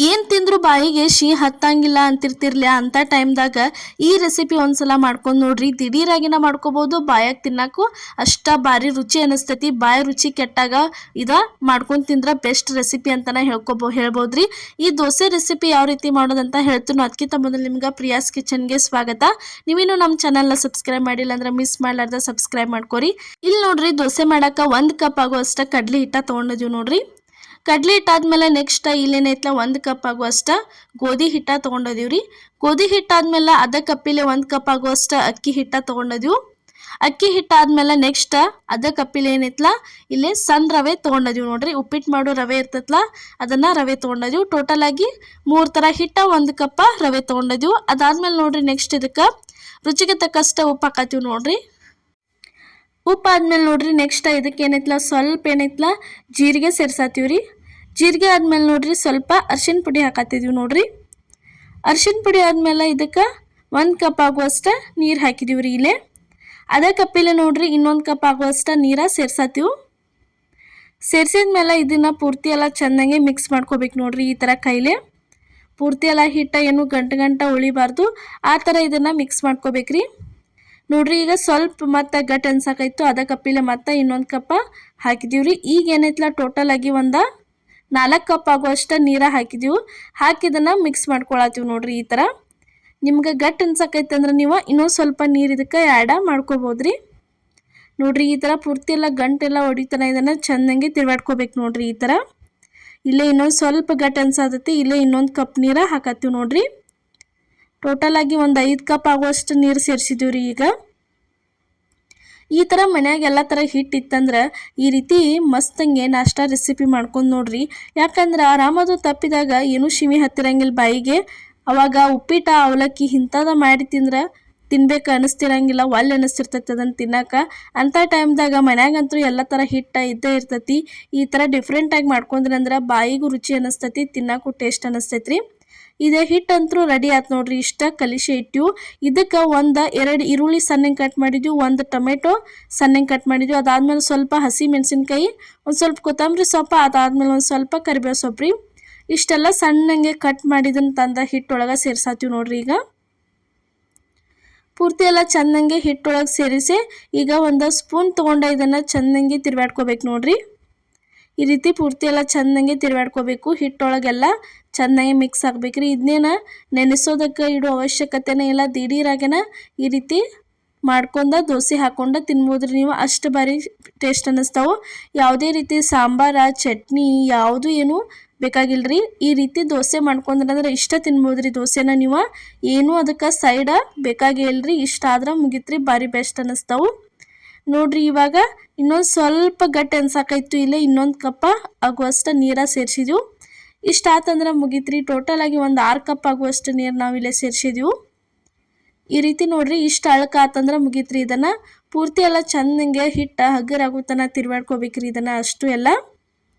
ಏನು ತಿಂದ್ರು ಬಾಯಿಗೆ ಸಿಹಿ ಹತ್ತಂಗಿಲ್ಲ ಅಂತಿರ್ತಿರ್ಲಿ ಅಂತ ಟೈಮ್ದಾಗ ಈ ರೆಸಿಪಿ ಒಂದ್ಸಲ ಮಾಡ್ಕೊಂಡು ನೋಡ್ರಿ. ದಿಢೀರಾಗಿನ ಮಾಡ್ಕೋಬೋದು, ಬಾಯಾಗ ತಿನ್ನಕ್ಕೂ ಅಷ್ಟ ಭಾರಿ ರುಚಿ ಅನಿಸ್ತೈತಿ. ಬಾಯಿ ರುಚಿ ಕೆಟ್ಟಾಗ ಇದ ಮಾಡ್ಕೊಂಡು ತಿಂದ್ರೆ ಬೆಸ್ಟ್ ರೆಸಿಪಿ ಅಂತಾನೆ ಹೇಳ್ಬೋದ್ರಿ. ಈ ದೋಸೆ ರೆಸಿಪಿ ಯಾವ ರೀತಿ ಮಾಡೋದಂತ ಹೇಳ್ತೀನಿ. ಅದಕ್ಕಿಂತ ಮೊದಲು ನಿಮ್ಗೆ ಪ್ರಿಯಾಸ್ ಕಿಚನ್ಗೆ ಸ್ವಾಗತ. ನೀವೇನು ನಮ್ಮ ಚಾನಲ್ನ ಸಬ್ಸ್ಕ್ರೈಬ್ ಮಾಡಿಲ್ಲ ಅಂದ್ರೆ ಮಿಸ್ ಮಾಡ್ಲಾರ್ದ ಸಬ್ಸ್ಕ್ರೈಬ್ ಮಾಡ್ಕೋರಿ. ಇಲ್ಲಿ ನೋಡ್ರಿ, ದೋಸೆ ಮಾಡಾಕ 1 ಕಪ್ ಆಗುವಷ್ಟ ಕಡ್ಲಿ ಹಿಟ್ಟ ತೊಗೊಂಡಿದ್ವಿ ನೋಡ್ರಿ. ಕಡ್ಲಿ ಹಿಟ್ಟಾದ್ಮೇಲೆ ನೆಕ್ಸ್ಟ್ ಇಲ್ಲೇನೈತ್ಲ 1 ಕಪ್ ಆಗುವಷ್ಟ ಗೋಧಿ ಹಿಟ್ಟ ತೊಗೊಂಡಿದೀವ್ರಿ. ಗೋಧಿ ಹಿಟ್ಟಾದ್ಮೇಲೆ ಅದ ಕಪ್ಪಿಲೆ 1 ಕಪ್ ಆಗುವಷ್ಟ ಅಕ್ಕಿ ಹಿಟ್ಟ ತೊಗೊಂಡಿದ್ವಿ. ಅಕ್ಕಿ ಹಿಟ್ಟಾದ್ಮೇಲೆ ನೆಕ್ಸ್ಟ್ ಅದ ಕಪ್ಪಿಲೆ ಏನೈತ್ಲ ಇಲ್ಲಿ ಸಣ್ಣ ರವೆ ತೊಗೊಂಡಿದ್ವಿ ನೋಡ್ರಿ. ಉಪ್ಪಿಟ್ಟು ಮಾಡೋ ರವೆ ಇರ್ತೈತ್ಲ, ಅದನ್ನ ರವೆ ತೊಗೊಂಡಿದ್ವಿ. ಟೋಟಲ್ ಆಗಿ 3 ಥರ ಹಿಟ್ಟ 1 ಕಪ್ ರವೆ ತೊಗೊಂಡಿದ್ವಿ. ಅದಾದ್ಮೇಲೆ ನೋಡ್ರಿ ನೆಕ್ಸ್ಟ್ ಇದಕ್ಕೆ ರುಚಿಗೆ ತಕ್ಕಷ್ಟ ಉಪ್ಪು ಹಾಕತ್ತೀವಿ ನೋಡ್ರಿ. ಉಪ್ಪು ಆದ್ಮೇಲೆ ನೋಡ್ರಿ ನೆಕ್ಸ್ಟ್ ಇದಕ್ಕೆ ಏನೈತ್ಲ ಸ್ವಲ್ಪ ಏನೈತ್ಲ ಜೀರಿಗೆ ಸೇರ್ಸಾತೀವ್ರಿ. ಜೀರಿಗೆ ಆದ್ಮೇಲೆ ನೋಡ್ರಿ ಸ್ವಲ್ಪ ಅರ್ಶಿನ ಪುಡಿ ಹಾಕತ್ತಿದ್ವಿ ನೋಡ್ರಿ. ಅರ್ಶಿನ ಪುಡಿ ಆದ್ಮೇಲೆ ಇದಕ್ಕೆ 1 ಕಪ್ ಆಗುವಷ್ಟ ನೀರು ಹಾಕಿದೀವ್ರಿ. ಇಲ್ಲೇ ಅದೇ ಕಪ್ಪಿಲೆ ನೋಡ್ರಿ ಇನ್ನೊಂದು ಕಪ್ ಆಗುವಷ್ಟ ನೀರ ಸೇರ್ಸಾತೀವಿ. ಸೇರ್ಸಿದ್ಮೇಲೆ ಇದನ್ನ ಪೂರ್ತಿ ಎಲ್ಲ ಚೆನ್ನಾಗಿ ಮಿಕ್ಸ್ ಮಾಡ್ಕೋಬೇಕು ನೋಡ್ರಿ. ಈ ಥರ ಕೈಲೆ ಪೂರ್ತಿ ಎಲ್ಲ ಹಿಟ್ಟ ಏನು ಗಂಟು ಉಳಿಬಾರ್ದು, ಆ ಥರ ಇದನ್ನ ಮಿಕ್ಸ್ ಮಾಡ್ಕೋಬೇಕ್ರಿ ನೋಡ್ರಿ. ಈಗ ಸ್ವಲ್ಪ ಮತ್ತೆ ಗಟ್ಟಿ ಅನ್ಸಾಕೈತು, ಅದ ಕಪ್ಪಿಲೆ ಮತ್ತೆ ಇನ್ನೊಂದು ಕಪ್ ಹಾಕಿದೀವ್ರಿ. ಈಗ ಏನೈತ್ಲ ಟೋಟಲ್ ಆಗಿ 4 ಕಪ್ ಆಗುವಷ್ಟ ನೀರ ಹಾಕಿದೀವಿ. ಹಾಕಿದನ್ನ ಮಿಕ್ಸ್ ಮಾಡ್ಕೊಳತ್ತೀವಿ ನೋಡ್ರಿ. ಈ ಥರ ನಿಮ್ಗೆ ಗಟ್ಟಿ ಅನ್ಸಾಕೈತೆ ಅಂದ್ರೆ ನೀವು ಇನ್ನೊಂದು ಸ್ವಲ್ಪ ನೀರು ಇದಕ್ಕೆ ಆ್ಯಡ್ ಮಾಡ್ಕೋಬೋದ್ರಿ ನೋಡ್ರಿ. ಈ ಥರ ಪೂರ್ತಿ ಎಲ್ಲ ಗಂಟೆಲ್ಲ ಹೊಡಿತಾನೆ ಇದನ್ನು ಚೆನ್ನಾಗಿ ತಿರ್ಗಾಡ್ಕೋಬೇಕು ನೋಡ್ರಿ. ಈ ಥರ ಇಲ್ಲೇ ಇನ್ನೊಂದು ಸ್ವಲ್ಪ ಗಟ್ಟಿ ಅನ್ಸಾತೈತಿ, ಇಲ್ಲೇ ಇನ್ನೊಂದು ಕಪ್ ನೀರ ಹಾಕತ್ತೀವಿ ನೋಡ್ರಿ. ಟೋಟಲ್ ಆಗಿ 5 ಕಪ್ ಆಗುವಷ್ಟು ನೀರು ಸೇರಿಸಿದೀವ್ರಿ. ಈಗ ಈ ಥರ ಮನ್ಯಾಗ ಎಲ್ಲ ಥರ ಹಿಟ್ಟು ಇತ್ತಂದ್ರೆ ಈ ರೀತಿ ಮಸ್ತಂಗೆ ನಾಷ್ಟಾ ರೆಸಿಪಿ ಮಾಡ್ಕೊಂಡು ನೋಡ್ರಿ. ಯಾಕಂದ್ರೆ ಆರಾಮದು ತಪ್ಪಿದಾಗ ಏನೂ ಶಿಮಿ ಹತ್ತಿರಂಗಿಲ್ಲ ಬಾಯಿಗೆ. ಅವಾಗ ಉಪ್ಪಿಟ್ಟ ಅವಲಕ್ಕಿ ಇಂಥದ ಮಾಡಿ ತಿನ್ಬೇಕು ಅನ್ನಿಸ್ತಿರಂಗಿಲ್ಲ, ಒಳ್ಳೆ ಅನ್ನಿಸ್ತಿರ್ತೈತಿ ಅದನ್ನು ತಿನ್ನಕ್ಕೆ. ಅಂಥ ಟೈಮ್ದಾಗ ಮನ್ಯಾಗಂತೂ ಎಲ್ಲ ಥರ ಹಿಟ್ಟು ಇದ್ದೇ ಇರ್ತೈತಿ. ಈ ಥರ ಡಿಫ್ರೆಂಟಾಗಿ ಮಾಡ್ಕೊಂಡ್ರಂದ್ರೆ ಬಾಯಿಗೂ ರುಚಿ ಅನ್ನಿಸ್ತೈತಿ, ತಿನ್ನಕ್ಕೂ ಟೇಸ್ಟ್ ಅನ್ನಿಸ್ತೈತ್ರಿ. ಇದೇ ಹಿಟ್ಟಂತೂ ರೆಡಿ ಆಯ್ತು ನೋಡ್ರಿ. ಇಷ್ಟ ಕಲಿಸಿ ಇಟ್ಟಿವು. ಇದಕ್ಕೆ 1-2 ಈರುಳ್ಳಿ ಸಣ್ಣಗೆ ಕಟ್ ಮಾಡಿದ್ವಿ, 1 ಟೊಮೆಟೊ ಸಣ್ಣಗೆ ಕಟ್ ಮಾಡಿದ್ವಿ. ಅದಾದ್ಮೇಲೆ ಸ್ವಲ್ಪ ಹಸಿ ಮೆಣಸಿನ್ಕಾಯಿ, ಒಂದು ಸ್ವಲ್ಪ ಕೊತ್ತಂಬರಿ ಸೊಪ್ಪು, ಅದಾದ್ಮೇಲೆ ಒಂದು ಸ್ವಲ್ಪ ಕರಿಬೇವು ಸೊಪ್ಪು ರೀ. ಇಷ್ಟೆಲ್ಲ ಸಣ್ಣಗೆ ಕಟ್ ಮಾಡಿದನ್ನು ತಂದ ಹಿಟ್ಟೊಳಗೆ ಸೇರ್ಸಾತೀವಿ ನೋಡ್ರಿ. ಈಗ ಪೂರ್ತಿ ಎಲ್ಲ ಚೆನ್ನಾಗಿ ಹಿಟ್ಟೊಳಗೆ ಸೇರಿಸಿ ಈಗ 1 ಸ್ಪೂನ್ ತೊಗೊಂಡ ಇದನ್ನು ಚೆನ್ನಾಗಿ ತಿರ್ಗಾಡ್ಕೋಬೇಕು ನೋಡ್ರಿ. ಈ ರೀತಿ ಪೂರ್ತಿ ಎಲ್ಲ ಚೆನ್ನಾಗಿ ತಿರ್ಗಾಡ್ಕೋಬೇಕು. ಹಿಟ್ಟೊಳಗೆಲ್ಲ ಚೆನ್ನಾಗಿ ಮಿಕ್ಸ್ ಆಗಬೇಕ್ರಿ. ಇದನ್ನೇನು ನೆನೆಸೋದಕ್ಕೆ ಇಡೋ ಅವಶ್ಯಕತೆನೇ ಇಲ್ಲ, ದಿಢೀರಾಗೇನ ಈ ರೀತಿ ಮಾಡ್ಕೊಂಡು ದೋಸೆ ಹಾಕ್ಕೊಂಡು ತಿನ್ಬೋದ್ರಿ ನೀವು. ಅಷ್ಟು ಬಾರಿ ಟೇಸ್ಟ್ ಅನ್ನಿಸ್ತಾವೆ. ಯಾವುದೇ ರೀತಿ ಸಾಂಬಾರ ಚಟ್ನಿ ಯಾವುದು ಏನು ಬೇಕಾಗಿಲ್ಲರಿ. ಈ ರೀತಿ ದೋಸೆ ಮಾಡ್ಕೊಂಡ್ರಂದ್ರೆ ಇಷ್ಟ ತಿನ್ಬೋದ್ರಿ ದೋಸೆನ ನೀವು. ಏನೂ ಅದಕ್ಕೆ ಸೈಡ ಬೇಕಾಗೇ ಇಲ್ಲರಿ. ಇಷ್ಟ ಆದ್ರೆ ಮುಗಿತ್ರಿ, ಭಾರಿ ಬೆಸ್ಟ್ ಅನ್ನಿಸ್ತಾವೆ ನೋಡ್ರಿ. ಇವಾಗ ಇನ್ನೊಂದು ಸ್ವಲ್ಪ ಗಟ್ಟಿ ಅನ್ಸಾಕೈತು, ಇಲ್ಲೇ ಇನ್ನೊಂದು ಕಪ್ ಆಗುವಷ್ಟು ನೀರ ಸೇರಿಸಿದ್ವು. ಇಷ್ಟ ಆತಂದ್ರೆ ಮುಗಿತ್ರಿ. ಟೋಟಲ್ ಆಗಿ 6 ಕಪ್ ಆಗುವಷ್ಟು ನೀರು ನಾವು ಇಲ್ಲೇ ಸೇರಿಸಿದ್ವು. ಈ ರೀತಿ ನೋಡ್ರಿ, ಇಷ್ಟ ಅಳಕ ಆತಂದ್ರೆ ಮುಗಿತ್ರಿ. ಇದನ್ನು ಪೂರ್ತಿ ಎಲ್ಲ ಚೆನ್ನಾಗೆ ಹಿಟ್ಟು ಹಗರಾಗೋ ತನಕ ತಿರ್ಗಾಡ್ಕೋಬೇಕ್ರಿ ಇದನ್ನು ಅಷ್ಟು ಎಲ್ಲ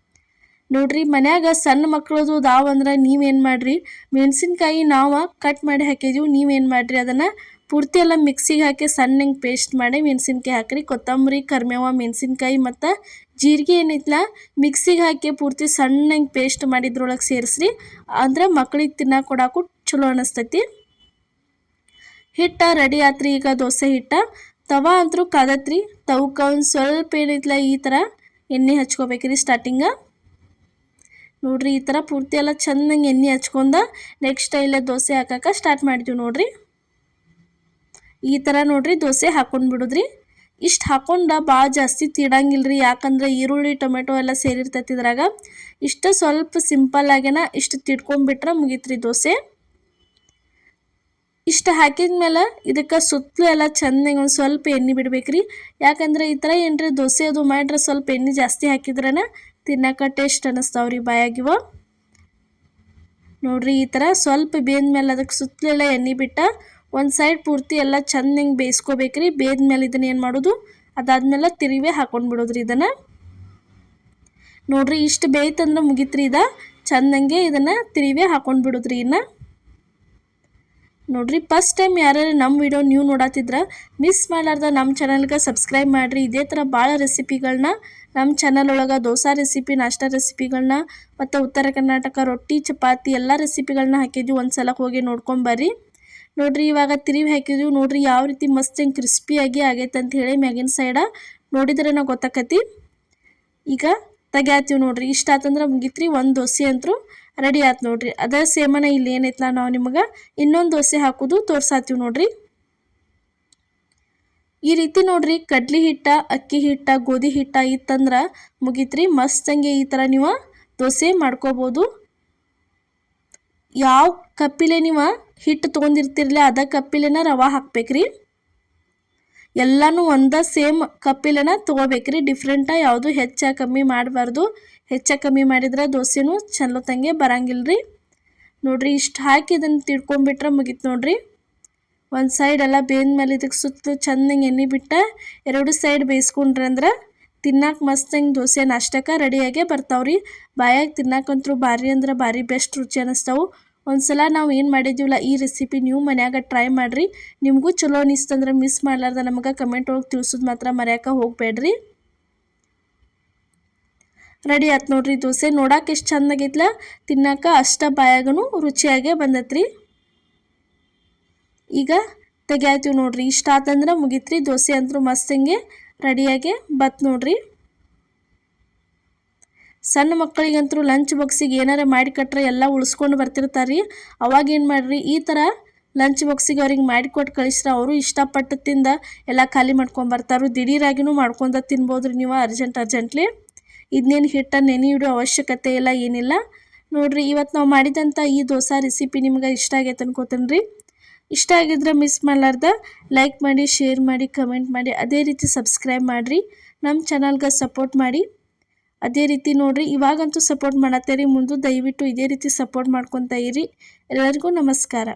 ನೋಡ್ರಿ. ಮನ್ಯಾಗ ಸಣ್ಣ ಮಕ್ಕಳದು ದಾವಂದ್ರೆ ನೀವೇನು ಮಾಡಿರಿ, ಮೆಣಸಿನ್ಕಾಯಿ ನಾವು ಕಟ್ ಮಾಡಿ ಹಾಕಿದ್ವಿ, ನೀವೇನು ಮಾಡಿರಿ ಅದನ್ನು ಪೂರ್ತಿ ಎಲ್ಲ ಮಿಕ್ಸಿಗೆ ಹಾಕಿ ಸಣ್ಣಗೆ ಪೇಸ್ಟ್ ಮಾಡಿ ಮೆಣಸಿನ್ಕಾಯಿ ಹಾಕಿರಿ. ಕೊತ್ತಂಬರಿ, ಕರಿಬೇವು, ಮೆಣಸಿನ್ಕಾಯಿ ಮತ್ತು ಜೀರಿಗೆ ಏನೈತಲ್ಲ ಮಿಕ್ಸಿಗೆ ಹಾಕಿ ಪೂರ್ತಿ ಸಣ್ಣಗೆ ಪೇಸ್ಟ್ ಮಾಡಿದ್ರೊಳಗೆ ಸೇರಿಸ್ರಿ. ಅಂದ್ರೆ ಮಕ್ಳಿಗೆ ತಿನ್ನಕ್ಕೆ ಕೊಡಕ್ಕೂ ಚಲೋ ಅನ್ನಿಸ್ತೈತಿ. ಹಿಟ್ಟ ರೆಡಿ ಆತ್ರಿ. ಈಗ ದೋಸೆ ಹಿಟ್ಟ ತವಾ ಅಂತೂ ಕಾದತ್ರಿ. ತವಕ್ಕೆ ಒಂದು ಸ್ವಲ್ಪ ಏನೈತಲ್ಲ ಈ ಥರ ಎಣ್ಣೆ ಹಚ್ಕೋಬೇಕ್ರಿ ಸ್ಟಾರ್ಟಿಂಗ ನೋಡ್ರಿ. ಈ ಥರ ಪೂರ್ತಿ ಎಲ್ಲ ಚೆನ್ನಾಗಿ ಎಣ್ಣೆ ಹಚ್ಕೊಂಡ ನೆಕ್ಸ್ಟ್ ಇಲ್ಲೇ ದೋಸೆ ಹಾಕಕ್ಕೆ ಸ್ಟಾರ್ಟ್ ಮಾಡಿದ್ವಿ ನೋಡ್ರಿ. ಈ ಥರ ನೋಡ್ರಿ ದೋಸೆ ಹಾಕೊಂಡು ಬಿಡೋದ್ರಿ. ಇಷ್ಟು ಹಾಕೊಂಡು ಭಾಳ ಜಾಸ್ತಿ ತೀಡಂಗಿಲ್ರಿ, ಯಾಕಂದ್ರೆ ಈರುಳ್ಳಿ ಟೊಮೆಟೊ ಎಲ್ಲ ಸೇರಿರ್ತೈತಿ ಇದ್ರಾಗ. ಇಷ್ಟು ಸ್ವಲ್ಪ ಸಿಂಪಲ್ ಆಗೇನ ಇಷ್ಟು ತಿಡ್ಕೊಂಡ್ಬಿಟ್ರೆ ಮುಗೀತ್ರಿ ದೋಸೆ. ಇಷ್ಟು ಹಾಕಿದ್ಮೇಲೆ ಇದಕ್ಕೆ ಸುತ್ತಲೂ ಎಲ್ಲ ಚೆನ್ನಾಗಿ ಒಂದು ಸ್ವಲ್ಪ ಎಣ್ಣೆ ಬಿಡ್ಬೇಕ್ರಿ. ಯಾಕಂದ್ರೆ ಈ ಥರ ಏನ್ರಿ ದೋಸೆ ಅದು ಮಾಡ್ರೆ ಸ್ವಲ್ಪ ಎಣ್ಣೆ ಜಾಸ್ತಿ ಹಾಕಿದ್ರನ ತಿನ್ನಕ್ಕೆ ಟೇಸ್ಟ್ ಅನ್ನಿಸ್ತಾವ್ರಿ ಬಾಯಾಗಿವ ನೋಡ್ರಿ. ಈ ಥರ ಸ್ವಲ್ಪ ಬೇಯ್ದ್ಮೇಲೆ ಅದಕ್ಕೆ ಸುತ್ತಲೆಲ್ಲ ಎಣ್ಣೆ ಬಿಟ್ಟ ಒಂದು ಸೈಡ್ ಪೂರ್ತಿ ಎಲ್ಲ ಚೆನ್ನಾಗಿ ಬೇಯಿಸ್ಕೋಬೇಕ್ರಿ. ಬೇಯ್ದ್ಮೇಲೆ ಇದನ್ನ ಏನು ಮಾಡೋದು, ಅದಾದ್ಮೇಲೆ ತಿರುವಿ ಹಾಕೊಂಡು ಬಿಡೋದ್ರಿ ಇದನ್ನು ನೋಡ್ರಿ. ಇಷ್ಟು ಬೇಯ್ತಂದ್ರೆ ಮುಗಿತ್ರಿ. ಚೆನ್ನಾಗೆ ಇದನ್ನು ತಿರುವಿ ಹಾಕೊಂಡು ಬಿಡೋದ್ರಿ. ನೋಡ್ರಿ ಫಸ್ಟ್ ಟೈಮ್ ಯಾರ್ಯಾರು ನಮ್ಮ ವಿಡಿಯೋ ನೀವು ನೋಡತ್ತಿದ್ರೆ ಮಿಸ್ ಮಾಡಲಾರ್ದ ನಮ್ಮ ಚಾನಲ್ಗೆ ಸಬ್ಸ್ಕ್ರೈಬ್ ಮಾಡಿರಿ. ಇದೇ ಥರ ಭಾಳ ರೆಸಿಪಿಗಳನ್ನ ನಮ್ಮ ಚಾನಲ್ ಒಳಗೆ ದೋಸೆ ರೆಸಿಪಿ, ನಾಷ್ಟಾ ರೆಸಿಪಿಗಳನ್ನ ಮತ್ತು ಉತ್ತರ ಕರ್ನಾಟಕ ರೊಟ್ಟಿ ಚಪಾತಿ ಎಲ್ಲ ರೆಸಿಪಿಗಳನ್ನ ಹಾಕಿದ್ವಿ. ಒಂದು ಸಲ ಹೋಗಿ ನೋಡ್ಕೊಂಬರ್ರಿ. ನೋಡ್ರಿ ಇವಾಗ ತಿರುವಿ ಹಾಕಿದ್ವಿ. ನೋಡ್ರಿ ಯಾವ ರೀತಿ ಮಸ್ತ್ ಹಿಂಗೆ ಕ್ರಿಸ್ಪಿಯಾಗಿ ಆಗೈತೆ ಅಂತ ಹೇಳಿ ಮ್ಯಾಗಿನ ಸೈಡ ನೋಡಿದ್ರೆ ನಾವು ಗೊತ್ತಾಕತಿ. ಈಗ ತೆಗ್ಯಾತೀವಿ ನೋಡ್ರಿ. ಇಷ್ಟ ಆತಂದ್ರೆ ಮುಗಿತ್ರಿ. ಒಂದು ದೋಸೆ ಅಂತರೂ ರೆಡಿ ಆಯ್ತು ನೋಡ್ರಿ. ಅದೇ ಸೇಮನ ಇಲ್ಲಿ ಏನೈತಲ್ಲ ನಾವು ನಿಮಗೆ ಇನ್ನೊಂದು ದೋಸೆ ಹಾಕೋದು ತೋರ್ಸಾತೀವಿ ನೋಡ್ರಿ. ಈ ರೀತಿ ನೋಡ್ರಿ ಕಡ್ಲಿ ಹಿಟ್ಟ, ಅಕ್ಕಿ ಹಿಟ್ಟ, ಗೋಧಿ ಹಿಟ್ಟ ಇತ್ತಂದ್ರೆ ಮುಗಿತ್ರಿ. ಮಸ್ತಂಗೆ ಈ ಥರ ನೀವು ದೋಸೆ ಮಾಡ್ಕೋಬೋದು. ಯಾವ ಕಪ್ಪಿಲೆ ನೀವು ಹಿಟ್ಟು ತೊಗೊಂಡಿರ್ತಿರ್ಲಿ ಅದ ಕಪ್ಪಿಲೆನ ರವೆ ಹಾಕ್ಬೇಕ್ರಿ. ಎಲ್ಲನೂ ಒಂದೇ ಸೇಮ್ ಕಪ್ಪಿಲೆನ ತೊಗೋಬೇಕ್ರಿ. ಡಿಫ್ರೆಂಟಾಗಿ ಯಾವುದು ಹೆಚ್ಚ ಕಮ್ಮಿ ಮಾಡಬಾರ್ದು. ಹೆಚ್ಚ ಕಮ್ಮಿ ಮಾಡಿದ್ರೆ ದೋಸೆನೂ ಚಲೋತ್ತಂಗೆ ಬರಂಗಿಲ್ರಿ. ನೋಡ್ರಿ ಇಷ್ಟು ಹಾಕಿ ಇದನ್ನು ತಿಳ್ಕೊಂಬಿಟ್ರೆ ಮುಗೀತು ನೋಡ್ರಿ. ಒಂದು ಸೈಡ್ ಎಲ್ಲ ಬೇಂದ್ಮೇಲೆ ಇದಕ್ಕೆ ಸುತ್ತಲೂ ಚೆಂದಂಗೆ ಎಣ್ಣೆ ಬಿಟ್ಟು ಎರಡು ಸೈಡ್ ಬೇಯಿಸ್ಕೊಂಡ್ರಿ ಅಂದ್ರೆ ತಿನ್ನಕ್ಕೆ ಮಸ್ತಂಗೆ ದೋಸೆ ನಾಷ್ಟಕ್ಕೆ ರೆಡಿಯಾಗೇ ಬರ್ತಾವ್ರಿ. ಬಾಯಾಗ ತಿನ್ನಕ್ಕಂತೂ ಭಾರಿ ಅಂದ್ರೆ ಭಾರಿ ಬೆಸ್ಟ್ ರುಚಿ ಅನ್ನಿಸ್ತಾವೆ. ಒಂದ್ಸಲ ನಾವು ಏನು ಮಾಡಿದ್ದೀವಲ್ಲ ಈ ರೆಸಿಪಿ ನೀವು ಮನ್ಯಾಗ ಟ್ರೈ ಮಾಡಿರಿ. ನಿಮಗೂ ಚಲೋ ಅನಿಸ್ತಂದ್ರೆ ಮಿಸ್ ಮಾಡಲಾರ್ದ ನಮಗೆ ಕಮೆಂಟ್ ಒಳಗೆ ತಿಳಿಸೋದು ಮಾತ್ರ ಮರ್ಯಾಕ ಹೋಗಬೇಡ್ರಿ. ರೆಡಿ ಆಯ್ತು ನೋಡ್ರಿ ದೋಸೆ. ನೋಡಕ್ಕೆ ಎಷ್ಟು ಚೆಂದಾಗೈತ್ಲ, ತಿನ್ನಕ್ಕೆ ಅಷ್ಟ ಬಾಯಾಗೂ ರುಚಿಯಾಗೇ ಬಂದತ್ರಿ. ಈಗ ತೆಗ್ಯಾತೀವಿ ನೋಡ್ರಿ. ಇಷ್ಟ ಆತಂದ್ರೆ ಮುಗಿತ್ರಿ. ದೋಸೆ ಅಂತೂ ಮಸ್ತಂಗೆ ರೆಡಿಯಾಗೆ ಬತ್ ನೋಡ್ರಿ. ಸಣ್ಣ ಮಕ್ಕಳಿಗಂತೂ ಲಂಚ್ ಬಾಕ್ಸಿಗೆ ಏನಾರ ಮಾಡಿ ಕಟ್ರೆ ಎಲ್ಲ ಉಳಿಸ್ಕೊಂಡು ಬರ್ತಿರ್ತಾರೆ. ಅವಾಗ ಏನು ಮಾಡಿರಿ, ಈ ಥರ ಲಂಚ್ ಬಾಕ್ಸಿಗೆ ಅವ್ರಿಗೆ ಮಾಡಿಕೊಟ್ಟು ಕಳಿಸ್ರೆ ಅವರು ಇಷ್ಟಪಟ್ಟು ತಿಂದ ಎಲ್ಲ ಖಾಲಿ ಮಾಡ್ಕೊಂಬರ್ತಾರೆ. ದಿಢೀರಾಗಿನೂ ಮಾಡ್ಕೊಂಡು ತಿನ್ಬೋದು ರೀ ನೀವು ಅರ್ಜೆಂಟ್ಲಿ. ಇದನ್ನೇನು ಹಿಟ್ಟನ್ನು ನೆನೆಯಿಡೋ ಅವಶ್ಯಕತೆ ಇಲ್ಲ, ಏನಿಲ್ಲ ನೋಡ್ರಿ. ಇವತ್ತು ನಾವು ಮಾಡಿದಂಥ ಈ ದೋಸೆ ರೆಸಿಪಿ ನಿಮ್ಗೆ ಇಷ್ಟ ಆಗೈತೆ ಅನ್ಕೋತೀನಿ ರೀ. ಇಷ್ಟ ಆಗಿದ್ರೆ ಮಿಸ್ ಮಾಡಲಾರ್ದ ಲೈಕ್ ಮಾಡಿ, ಶೇರ್ ಮಾಡಿ, ಕಮೆಂಟ್ ಮಾಡಿ, ಅದೇ ರೀತಿ ಸಬ್ಸ್ಕ್ರೈಬ್ ಮಾಡಿರಿ. ನಮ್ಮ ಚಾನಲ್ಗೆ ಸಪೋರ್ಟ್ ಮಾಡಿ. ಅದೇ ರೀತಿ ನೋಡ್ರಿ ಇವಾಗಂತೂ ಸಪೋರ್ಟ್ ಮಾಡತ್ತೀರಿ, ಮುಂದೆ ದಯವಿಟ್ಟು ಇದೇ ರೀತಿ ಸಪೋರ್ಟ್ ಮಾಡ್ಕೊತಾ ಇರಿ. ಎಲ್ಲರಿಗೂ ನಮಸ್ಕಾರ.